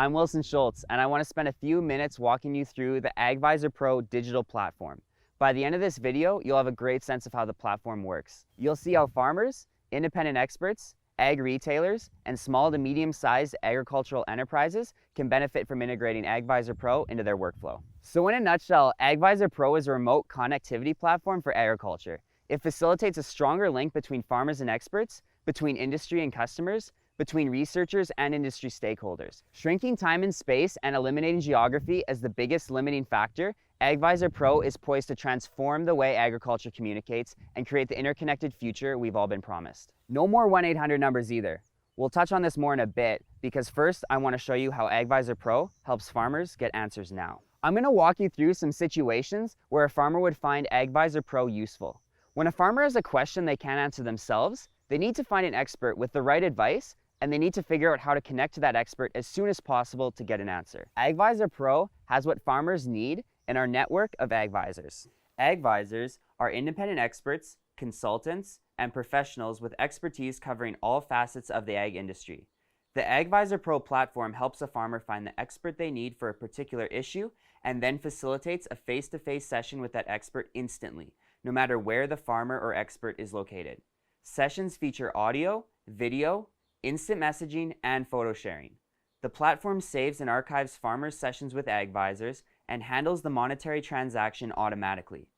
I'm Wilson Schultz, and I want to spend a few minutes walking you through the AGvisorPRO digital platform. By the end of this video, you'll have a great sense of how the platform works. You'll see how farmers, independent experts, ag retailers, and small to medium-sized agricultural enterprises can benefit from integrating AGvisorPRO into their workflow. So in a nutshell, AGvisorPRO is a remote connectivity platform for agriculture. It facilitates a stronger link between farmers and experts, between industry and customers, between researchers and industry stakeholders. Shrinking time and space and eliminating geography as the biggest limiting factor, AGvisorPRO is poised to transform the way agriculture communicates and create the interconnected future we've all been promised. No more 1-800 numbers either. We'll touch on this more in a bit, because first I want to show you how AGvisorPRO helps farmers get answers now. I'm going to walk you through some situations where a farmer would find AGvisorPRO useful. When a farmer has a question they can't answer themselves, they need to find an expert with the right advice, and they need to figure out how to connect to that expert as soon as possible to get an answer. AGvisorPRO has what farmers need in our network of AGvisors. AGvisors are independent experts, consultants, and professionals with expertise covering all facets of the ag industry. The AGvisorPRO platform helps a farmer find the expert they need for a particular issue and then facilitates a face-to-face session with that expert instantly, no matter where the farmer or expert is located. Sessions feature audio, video, instant messaging, and photo sharing. The platform saves and archives farmers' sessions with AGvisors and handles the monetary transaction automatically.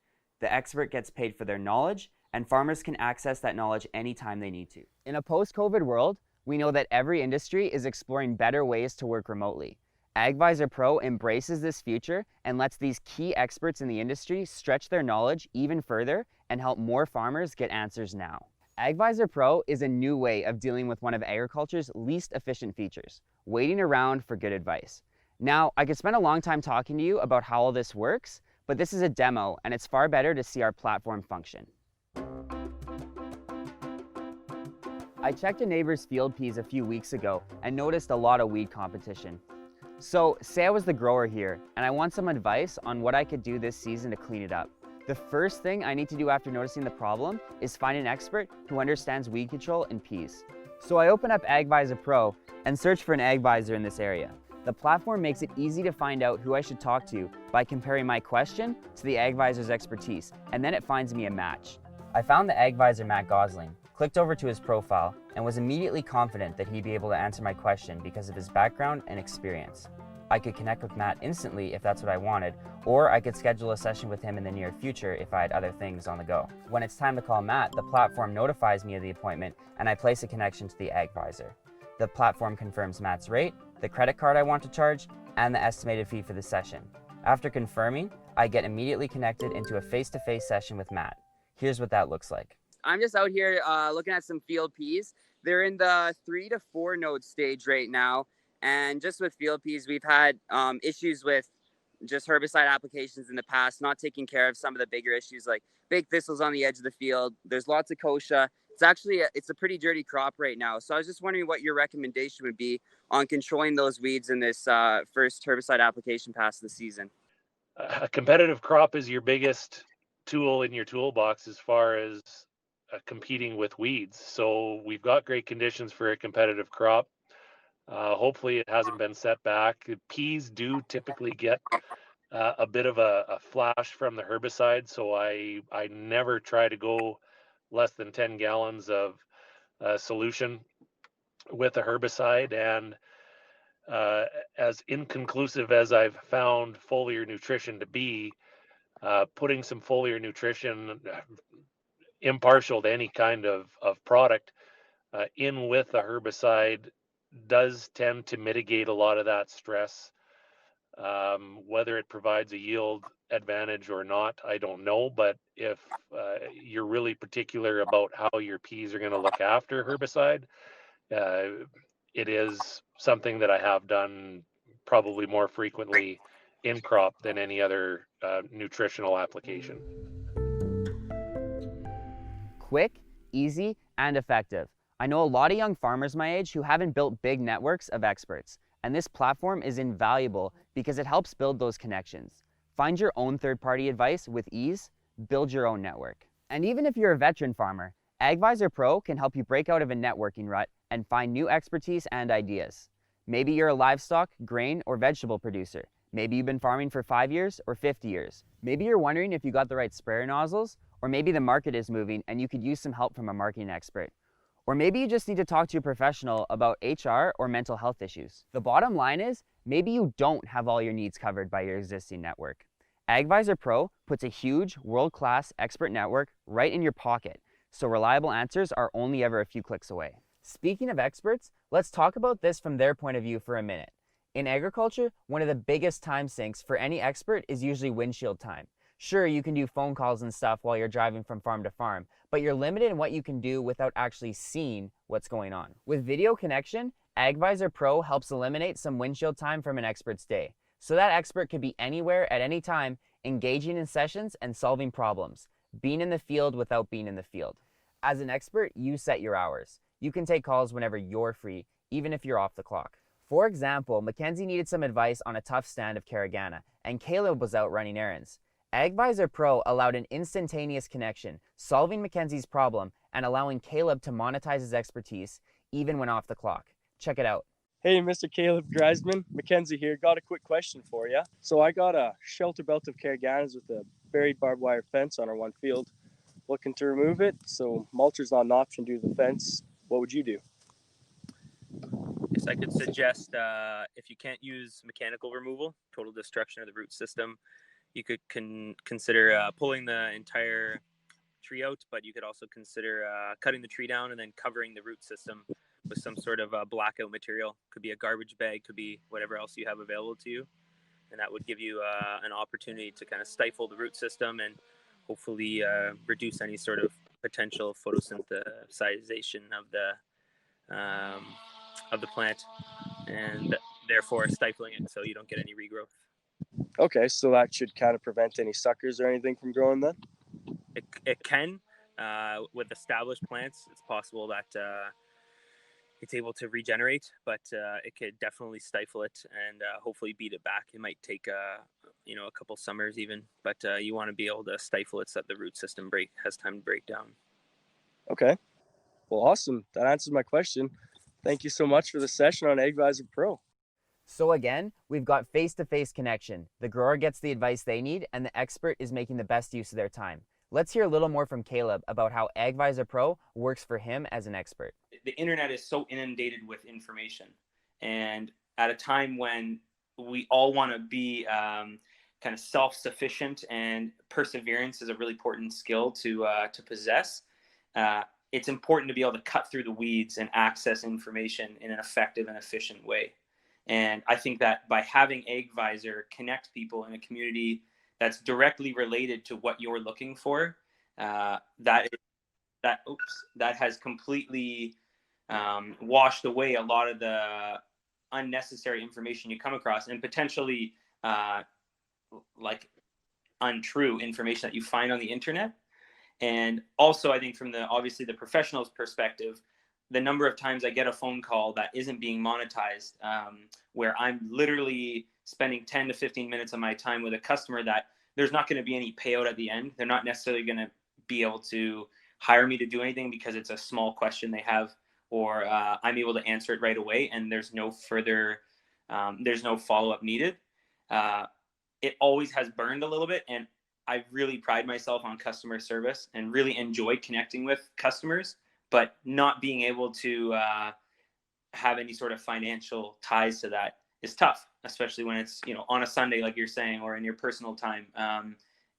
The expert gets paid for their knowledge, and farmers can access that knowledge anytime they need to. In a post-COVID world, we know that every industry is exploring better ways to work remotely. AGvisorPRO embraces this future and lets these key experts in the industry stretch their knowledge even further and help more farmers get answers now. AGvisorPRO is a new way of dealing with one of agriculture's least efficient features, waiting around for good advice. Now, I could spend a long time talking to you about how all this works, but this is a demo and it's far better to see our platform function. I checked a neighbor's field peas a few weeks ago and noticed a lot of weed competition. So, say I was the grower here and I want some advice on what I could do this season to clean it up. The first thing I need to do after noticing the problem is find an expert who understands weed control in peas. So I open up AGvisorPRO and search for an AGvisor in this area. The platform makes it easy to find out who I should talk to by comparing my question to the AGvisor's expertise, and then it finds me a match. I found the AGvisor Matt Gosling, clicked over to his profile, and was immediately confident that he'd be able to answer my question because of his background and experience. I could connect with Matt instantly if that's what I wanted, or I could schedule a session with him in the near future if I had other things on the go. When it's time to call Matt, the platform notifies me of the appointment and I place a connection to the AGvisor. The platform confirms Matt's rate, the credit card I want to charge, and the estimated fee for the session. After confirming, I get immediately connected into a face-to-face session with Matt. Here's what that looks like. I'm just out here looking at some field peas. They're in the 3 to 4 node stage right now. And just with field peas, we've had issues with just herbicide applications in the past, not taking care of some of the bigger issues like big thistles on the edge of the field. There's lots of kochia. It's a pretty dirty crop right now. So I was just wondering what your recommendation would be on controlling those weeds in this first herbicide application pass of the season. A competitive crop is your biggest tool in your toolbox as far as competing with weeds. So we've got great conditions for a competitive crop. Hopefully it hasn't been set back. Peas do typically get a bit of a flash from the herbicide, so I never try to go less than 10 gallons of solution with a herbicide. And as inconclusive as I've found foliar nutrition to be, putting some foliar nutrition, impartial to any kind of product, in with a herbicide does tend to mitigate a lot of that stress. Whether it provides a yield advantage or not, I don't know. But if you're really particular about how your peas are going to look after herbicide, it is something that I have done probably more frequently in crop than any other nutritional application. Quick, easy, and effective. I know a lot of young farmers my age who haven't built big networks of experts, and this platform is invaluable because it helps build those connections. Find your own third-party advice with ease, build your own network. And even if you're a veteran farmer, AGvisorPRO can help you break out of a networking rut and find new expertise and ideas. Maybe you're a livestock, grain, or vegetable producer. Maybe you've been farming for 5 years or 50 years. Maybe you're wondering if you got the right sprayer nozzles, or maybe the market is moving and you could use some help from a marketing expert. Or maybe you just need to talk to a professional about HR or mental health issues. The bottom line is, maybe you don't have all your needs covered by your existing network. AGvisorPRO puts a huge, world-class expert network right in your pocket, so reliable answers are only ever a few clicks away. Speaking of experts, let's talk about this from their point of view for a minute. In agriculture, one of the biggest time sinks for any expert is usually windshield time. Sure, you can do phone calls and stuff while you're driving from farm to farm, but you're limited in what you can do without actually seeing what's going on. With video connection, AGvisorPRO helps eliminate some windshield time from an expert's day, so that expert could be anywhere at any time, engaging in sessions and solving problems, being in the field without being in the field. As an expert, you set your hours. You can take calls whenever you're free, even if you're off the clock. For example, Mackenzie needed some advice on a tough stand of Caragana, and Caleb was out running errands. AGvisorPRO allowed an instantaneous connection, solving Mackenzie's problem and allowing Caleb to monetize his expertise even when off the clock. Check it out. Hey, Mr. Caleb Greisman, Mackenzie here. Got a quick question for you. So I got a shelter belt of Caraganas with a buried barbed wire fence on our one field. Looking to remove it, so mulcher's not an option due to the fence. What would you do? Yes, I could suggest if you can't use mechanical removal, total destruction of the root system, you could consider pulling the entire tree out, but you could also consider cutting the tree down and then covering the root system with some sort of blackout material. Could be a garbage bag, could be whatever else you have available to you. And that would give you an opportunity to kind of stifle the root system and hopefully reduce any sort of potential photosynthesization of the plant, and therefore stifling it so you don't get any regrowth. Okay, so that should kind of prevent any suckers or anything from growing then? It can. With established plants, it's possible that it's able to regenerate, but it could definitely stifle it and hopefully beat it back. It might take a couple summers even, but you want to be able to stifle it so that the root system has time to break down. Okay, well, awesome. That answers my question. Thank you so much for the session on AGvisorPRO. So again, we've got face-to-face connection. The grower gets the advice they need and the expert is making the best use of their time. Let's hear a little more from Caleb about how AGvisorPRO works for him as an expert. The internet is so inundated with information, and at a time when we all want to be kind of self-sufficient, and perseverance is a really important skill to possess, it's important to be able to cut through the weeds and access information in an effective and efficient way. And I think that by having AGvisor connect people in a community that's directly related to what you're looking for, that has completely washed away a lot of the unnecessary information you come across, and potentially like untrue information that you find on the internet. And also, I think from obviously the professional's perspective, the number of times I get a phone call that isn't being monetized, where I'm literally spending 10 to 15 minutes of my time with a customer that there's not going to be any payout at the end. They're not necessarily going to be able to hire me to do anything because it's a small question they have, or I'm able to answer it right away and there's no further, there's no follow-up needed. It always has burned a little bit, and I really pride myself on customer service and really enjoy connecting with customers, but not being able to have any sort of financial ties to that is tough, especially when it's, on a Sunday, like you're saying, or in your personal time.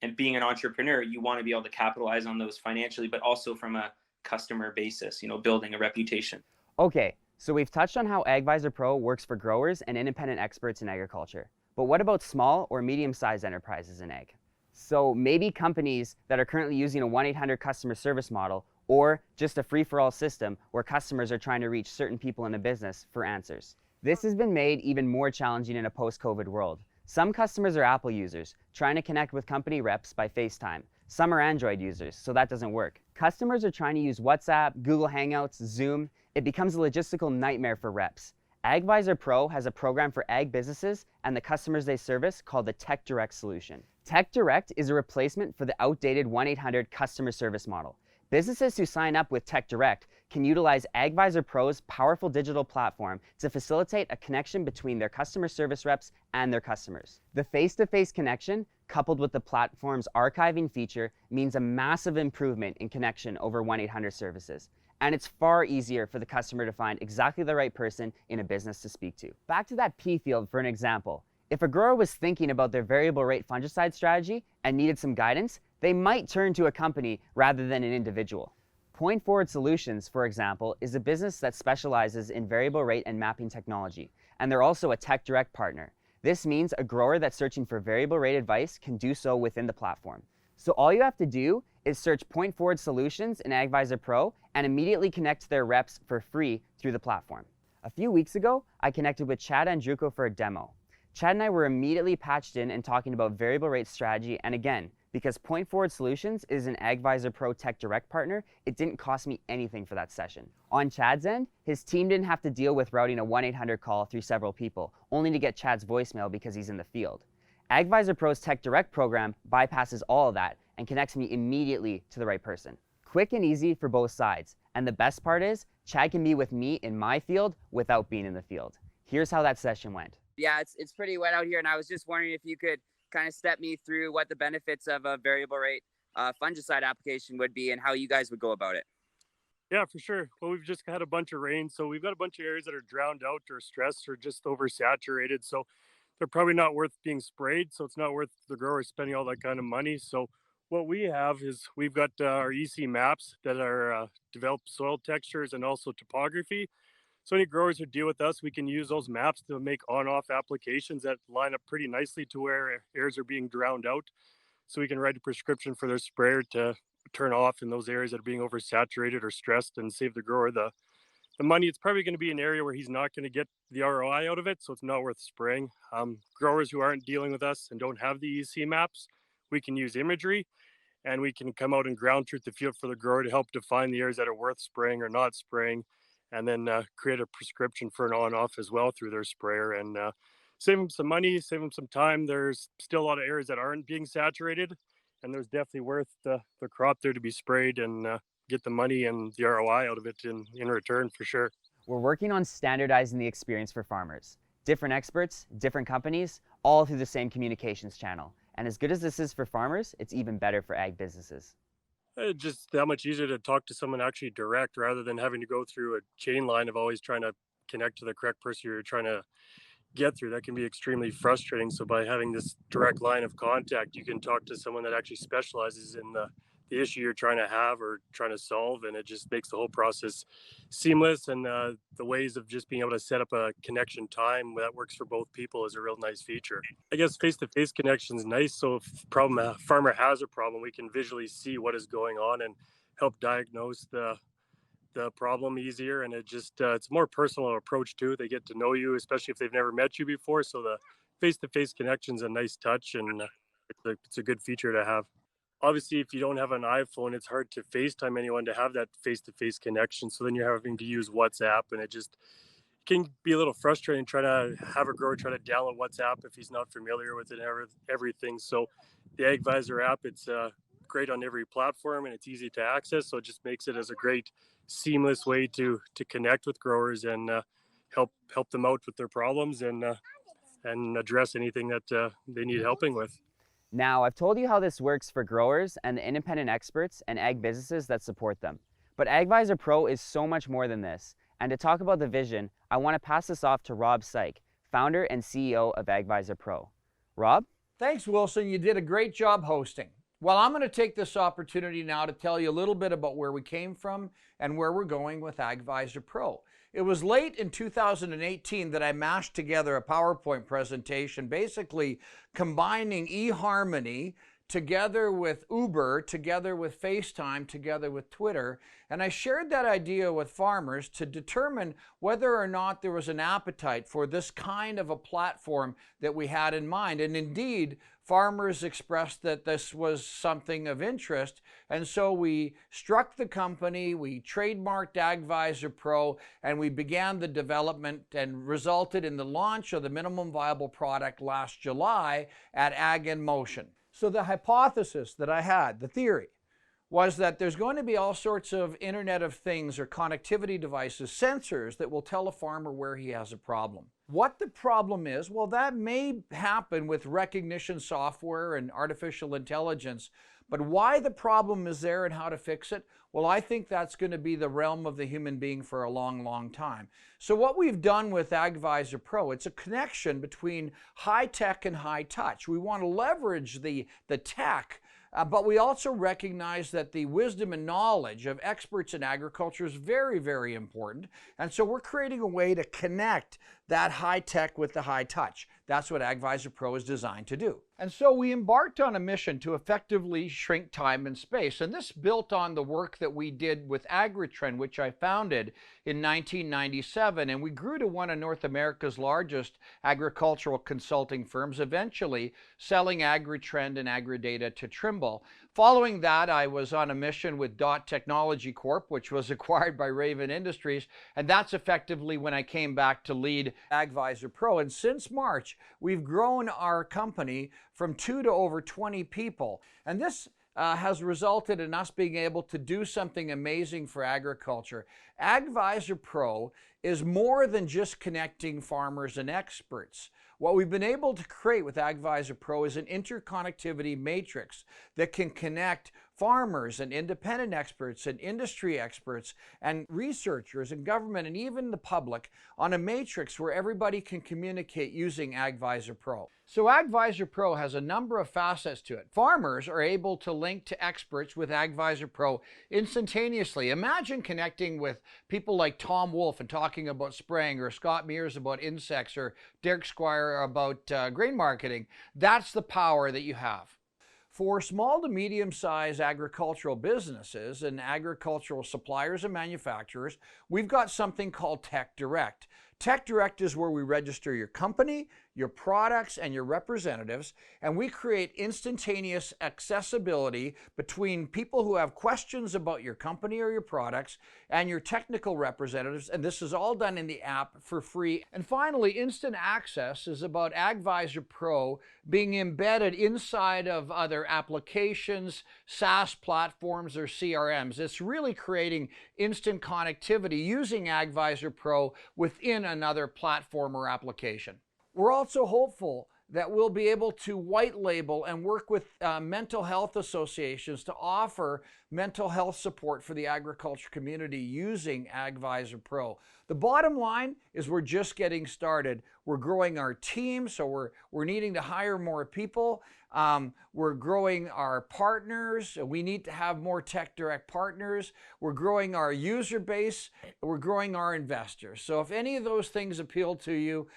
And being an entrepreneur, you want to be able to capitalize on those financially, but also from a customer basis, building a reputation. Okay, so we've touched on how AGvisorPRO works for growers and independent experts in agriculture. But what about small or medium-sized enterprises in ag? So maybe companies that are currently using a 1-800 customer service model, or just a free-for-all system where customers are trying to reach certain people in a business for answers. This has been made even more challenging in a post-COVID world. Some customers are Apple users, trying to connect with company reps by FaceTime. Some are Android users, so that doesn't work. Customers are trying to use WhatsApp, Google Hangouts, Zoom. It becomes a logistical nightmare for reps. AGvisorPRO has a program for ag businesses and the customers they service called the Tech Direct solution. Tech Direct is a replacement for the outdated 1-800 customer service model. Businesses who sign up with Tech Direct can utilize AGvisorPRO's powerful digital platform to facilitate a connection between their customer service reps and their customers. The face-to-face connection, coupled with the platform's archiving feature, means a massive improvement in connection over 1-800 services. And it's far easier for the customer to find exactly the right person in a business to speak to. Back to that pea field for an example. If a grower was thinking about their variable rate fungicide strategy and needed some guidance, they might turn to a company rather than an individual. Point Forward Solutions, for example, is a business that specializes in variable rate and mapping technology, and they're also a tech direct partner. This means a grower that's searching for variable rate advice can do so within the platform. So all you have to do is search Point Forward Solutions in AGvisorPRO and immediately connect to their reps for free through the platform. A few weeks ago, I connected with Chad Andruko for a demo. Chad and I were immediately patched in and talking about variable rate strategy, and again, because Point Forward Solutions is an AGvisorPRO Tech Direct partner, it didn't cost me anything for that session. On Chad's end, his team didn't have to deal with routing a 1-800 call through several people, only to get Chad's voicemail because he's in the field. AGvisorPRO's Tech Direct program bypasses all of that and connects me immediately to the right person. Quick and easy for both sides, and the best part is, Chad can be with me in my field without being in the field. Here's how that session went. Yeah, it's pretty wet out here, and I was just wondering if you could kind of step me through what the benefits of a variable rate fungicide application would be and how you guys would go about it. Yeah, for sure. Well, we've just had a bunch of rain, so we've got a bunch of areas that are drowned out or stressed or just oversaturated. So they're probably not worth being sprayed. So it's not worth the growers spending all that kind of money. So what we have is we've got our EC maps that are developed soil textures and also topography. So any growers who deal with us, we can use those maps to make on-off applications that line up pretty nicely to where areas are being drowned out. So we can write a prescription for their sprayer to turn off in those areas that are being oversaturated or stressed and save the grower the money. It's probably going to be an area where he's not going to get the ROI out of it, so it's not worth spraying. Growers who aren't dealing with us and don't have the EC maps, we can use imagery, and we can come out and ground truth the field for the grower to help define the areas that are worth spraying or not spraying, and then create a prescription for an on-off as well through their sprayer, and save them some money, save them some time. There's still a lot of areas that aren't being saturated, and there's definitely worth the crop there to be sprayed and get the money and the ROI out of it in return for sure. We're working on standardizing the experience for farmers. Different experts, different companies, all through the same communications channel. And as good as this is for farmers, it's even better for ag businesses. It's just that much easier to talk to someone actually direct rather than having to go through a chain line of always trying to connect to the correct person you're trying to get through. That can be extremely frustrating. So by having this direct line of contact, you can talk to someone that actually specializes in the issue you're trying to have or trying to solve, and it just makes the whole process seamless. And the ways of just being able to set up a connection time that works for both people is a real nice feature. I guess face-to-face connection is nice. So if a farmer has a problem, we can visually see what is going on and help diagnose the problem easier. And it's a more personal approach too. They get to know you, especially if they've never met you before. So the face-to-face connection is a nice touch, and it's a good feature to have. Obviously, if you don't have an iPhone, it's hard to FaceTime anyone to have that face-to-face connection. So then you're having to use WhatsApp, and it just can be a little frustrating trying to have a grower try to download WhatsApp if he's not familiar with it and everything. So the AGvisor app, it's great on every platform, and it's easy to access. So it just makes it as a great seamless way to connect with growers and help them out with their problems and address anything that they need helping with. Now, I've told you how this works for growers and the independent experts and ag businesses that support them. But AGvisorPRO is so much more than this. And to talk about the vision, I want to pass this off to Rob Syke, founder and CEO of AGvisorPRO. Rob? Thanks, Wilson. You did a great job hosting. Well, I'm going to take this opportunity now to tell you a little bit about where we came from and where we're going with AGvisorPRO. It was late in 2018 that I mashed together a PowerPoint presentation, basically combining eHarmony together with Uber, together with FaceTime, together with Twitter. And I shared that idea with farmers to determine whether or not there was an appetite for this kind of a platform that we had in mind. And indeed, farmers expressed that this was something of interest. And so we struck the company, we trademarked AGvisorPRO, and we began the development and resulted in the launch of the minimum viable product last July at Ag in Motion. So the hypothesis that I had, the theory, was that there's going to be all sorts of Internet of Things or connectivity devices, sensors that will tell a farmer where he has a problem. What the problem is, well, that may happen with recognition software and artificial intelligence, but why the problem is there and how to fix it, well, I think that's going to be the realm of the human being for a long, long time. So what we've done with AGvisorPRO, it's a connection between high tech and high touch. We want to leverage the tech, but we also recognize that the wisdom and knowledge of experts in agriculture is very, very important. And so we're creating a way to connect that high tech with the high touch. That's what AGvisorPRO is designed to do. And so we embarked on a mission to effectively shrink time and space. And this built on the work that we did with AgriTrend, which I founded in 1997. And we grew to one of North America's largest agricultural consulting firms, eventually selling AgriTrend and AgriData to Trimble. Following that, I was on a mission with Dot Technology Corp, which was acquired by Raven Industries. And that's effectively when I came back to lead AGvisorPRO. And since March, we've grown our company from 2 to over 20 people. And this has resulted in us being able to do something amazing for agriculture. AGvisorPRO is more than just connecting farmers and experts. What we've been able to create with AGvisorPRO is an interconnectivity matrix that can connect farmers and independent experts and industry experts and researchers and government and even the public on a matrix where everybody can communicate using AGvisorPRO. So AGvisorPRO has a number of facets to it. Farmers are able to link to experts with AGvisorPRO instantaneously. Imagine connecting with people like Tom Wolfe and talking about spraying, or Scott Mears about insects, or Derek Squire about grain marketing. That's the power that you have. For small to medium-sized agricultural businesses and agricultural suppliers and manufacturers, we've got something called Tech Direct. Tech Direct is where we register your company, your products, and your representatives, and we create instantaneous accessibility between people who have questions about your company or your products and your technical representatives, and this is all done in the app for free. And finally, instant access is about AGvisorPRO being embedded inside of other applications, SaaS platforms, or CRMs. It's really creating instant connectivity using AGvisorPRO within another platform or application. We're also hopeful that we'll be able to white label and work with mental health associations to offer mental health support for the agriculture community using AGvisorPRO. The bottom line is we're just getting started. We're growing our team, so we're needing to hire more people. We're growing our partners. We need to have more Tech Direct partners. We're growing our user base. We're growing our investors. So if any of those things appeal to you,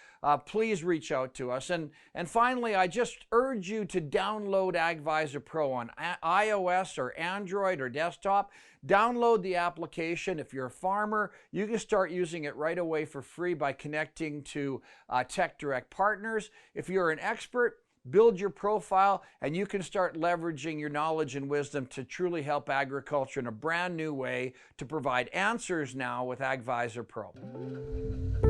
please reach out to us. And finally, I just urge you to download AGvisorPRO on iOS or Android or desktop. Download the application. If you're a farmer, you can start using it right away for free by connecting to Tech Direct partners. If you're an expert, build your profile, and you can start leveraging your knowledge and wisdom to truly help agriculture in a brand new way to provide answers now with AGvisorPRO.